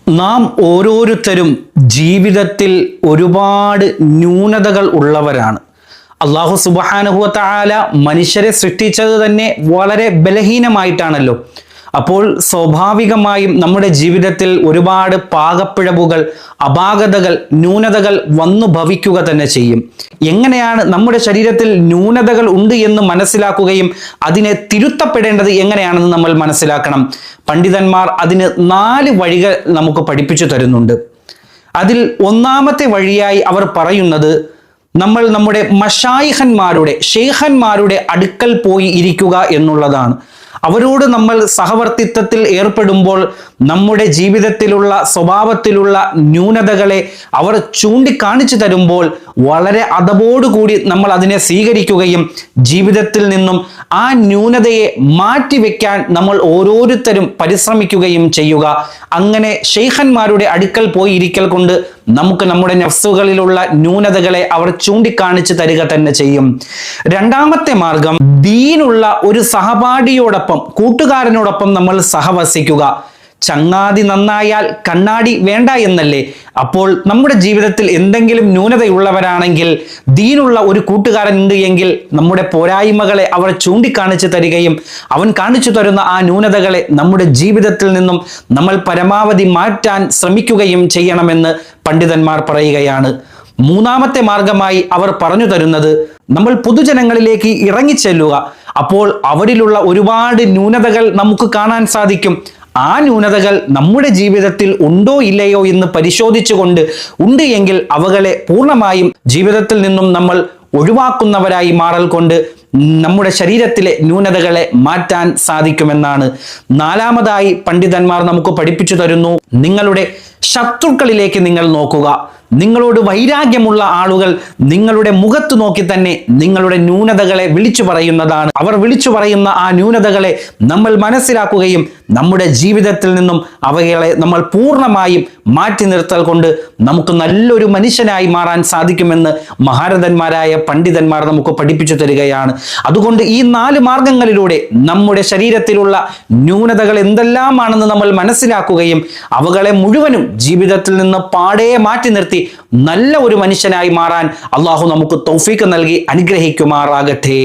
നാം ഓരോരുത്തരും ജീവിതത്തിൽ ഒരുപാട് ന്യൂനതകൾ ഉള്ളവരാണ്. അല്ലാഹു സുബ്ഹാനഹു വ തആല മനുഷ്യരെ സൃഷ്ടിച്ചത് തന്നെ വളരെ ബലഹീനമായിട്ടാണല്ലോ. അപ്പോൾ സ്വാഭാവികമായും നമ്മുടെ ജീവിതത്തിൽ ഒരുപാട് പാകപ്പിഴവുകൾ, അപാകതകൾ, ന്യൂനതകൾ വന്നു ഭവിക്കുക തന്നെ ചെയ്യും. എങ്ങനെയാണ് നമ്മുടെ ശരീരത്തിൽ ന്യൂനതകൾ ഉണ്ട് എന്ന് മനസ്സിലാക്കുകയും അതിനെ തിരുത്തപ്പെടേണ്ടത് എങ്ങനെയാണെന്ന് നമ്മൾ മനസ്സിലാക്കണം. പണ്ഡിതന്മാർ അതിന് 4 വഴികൾ നമുക്ക് പഠിപ്പിച്ചു തരുന്നുണ്ട്. അതിൽ ഒന്നാമത്തെ വഴിയായി അവർ പറയുന്നത്, നമ്മൾ നമ്മുടെ മശായിഖന്മാരുടെ, ഷെയ്ഖന്മാരുടെ അടുക്കൽ പോയി ഇരിക്കുക എന്നുള്ളതാണ്. അവരോട് നമ്മൾ സഹവർത്തിത്വത്തിൽ ഏർപ്പെടുമ്പോൾ നമ്മുടെ ജീവിതത്തിലുള്ള സ്വഭാവത്തിലുള്ള ന്യൂനതകളെ അവർ ചൂണ്ടിക്കാണിച്ചു തരുമ്പോൾ വളരെ അതവോടുകൂടി നമ്മൾ അതിനെ സ്വീകരിക്കുകയും ജീവിതത്തിൽ നിന്നും ആ ന്യൂനതയെ മാറ്റിവെക്കാൻ നമ്മൾ ഓരോരുത്തരും പരിശ്രമിക്കുകയും ചെയ്യുക. അങ്ങനെ ഷെയ്ഖന്മാരുടെ അടുക്കൽ പോയി ഇരിക്കൽ കൊണ്ട് നമുക്ക് നമ്മുടെ നഫ്സുകളിലുള്ള ന്യൂനതകളെ അവർ ചൂണ്ടിക്കാണിച്ചു തരിക തന്നെ ചെയ്യും. രണ്ടാമത്തെ മാർഗം, ദീനുള്ള ഒരു സഹപാഠിയോടൊപ്പം, കൂട്ടുകാരനോടൊപ്പം നമ്മൾ സഹവസിക്കുക. ചങ്ങാതി നന്നായാൽ കണ്ണാടി വേണ്ട എന്നല്ലേ? അപ്പോൾ നമ്മുടെ ജീവിതത്തിൽ എന്തെങ്കിലും ന്യൂനതയുള്ളവരാണെങ്കിൽ ദീനുള്ള ഒരു കൂട്ടുകാരൻ ഉണ്ട് എങ്കിൽ നമ്മുടെ പോരായ്മകളെ അവർ ചൂണ്ടിക്കാണിച്ചു തരികയും അവൻ കാണിച്ചു തരുന്ന ആ ന്യൂനതകളെ നമ്മുടെ ജീവിതത്തിൽ നിന്നും നമ്മൾ പരമാവധി മാറ്റാൻ ശ്രമിക്കുകയും ചെയ്യണമെന്ന് പണ്ഡിതന്മാർ പറയുകയാണ്. മൂന്നാമത്തെ മാർഗമായി അവർ പറഞ്ഞു തരുന്നത്, നമ്മൾ പൊതുജനങ്ങളിലേക്ക് ഇറങ്ങിച്ചെല്ലുക. അപ്പോൾ അവരിലുള്ള ഒരുപാട് ന്യൂനതകൾ നമുക്ക് കാണാൻ സാധിക്കും. ആ ന്യൂനതകൾ നമ്മുടെ ജീവിതത്തിൽ ഉണ്ടോ ഇല്ലയോ എന്ന് പരിശോധിച്ചുകൊണ്ട് ഉണ്ട് എങ്കിൽ അവകളെ പൂർണ്ണമായും ജീവിതത്തിൽ നിന്നും നമ്മൾ ഒഴിവാക്കുന്നവരായി മാറൽ കൊണ്ട് നമ്മുടെ ശരീരത്തിലെ ന്യൂനതകളെ മാറ്റാൻ സാധിക്കുമെന്നാണ്. നാലാമതായി പണ്ഡിതന്മാർ നമുക്ക് പഠിപ്പിച്ചു തരുന്നു, നിങ്ങളുടെ ശത്രുക്കളിലേക്ക് നിങ്ങൾ നോക്കുക. നിങ്ങളോട് വൈരാഗ്യമുള്ള ആളുകൾ നിങ്ങളുടെ മുഖത്ത് നോക്കി തന്നെ നിങ്ങളുടെ ന്യൂനതകളെ വിളിച്ചു പറയുന്നതാണ്. അവർ വിളിച്ചു പറയുന്ന ആ ന്യൂനതകളെ നമ്മൾ മനസ്സിലാക്കുകയും നമ്മുടെ ജീവിതത്തിൽ നിന്നും അവകളെ നമ്മൾ പൂർണ്ണമായും മാറ്റി നിർത്തൽ കൊണ്ട് നമുക്ക് നല്ലൊരു മനുഷ്യനായി മാറാൻ സാധിക്കുമെന്ന് മഹാരഥന്മാരായ പണ്ഡിതന്മാർ നമുക്ക് പഠിപ്പിച്ചു തരികയാണ്. അതുകൊണ്ട് ഈ 4 മാർഗങ്ങളിലൂടെ നമ്മുടെ ശരീരത്തിലുള്ള ന്യൂനതകൾ എന്തെല്ലാമാണെന്ന് നമ്മൾ മനസ്സിലാക്കുകയും അവകളെ മുഴുവനും ജീവിതത്തിൽ നിന്ന് പാടെ മാറ്റി നിർത്തി നല്ല ഒരു മനുഷ്യനായി മാറാൻ അള്ളാഹു നമുക്ക് തൗഫീഖ് നൽകി അനുഗ്രഹിക്കുമാറാകട്ടെ.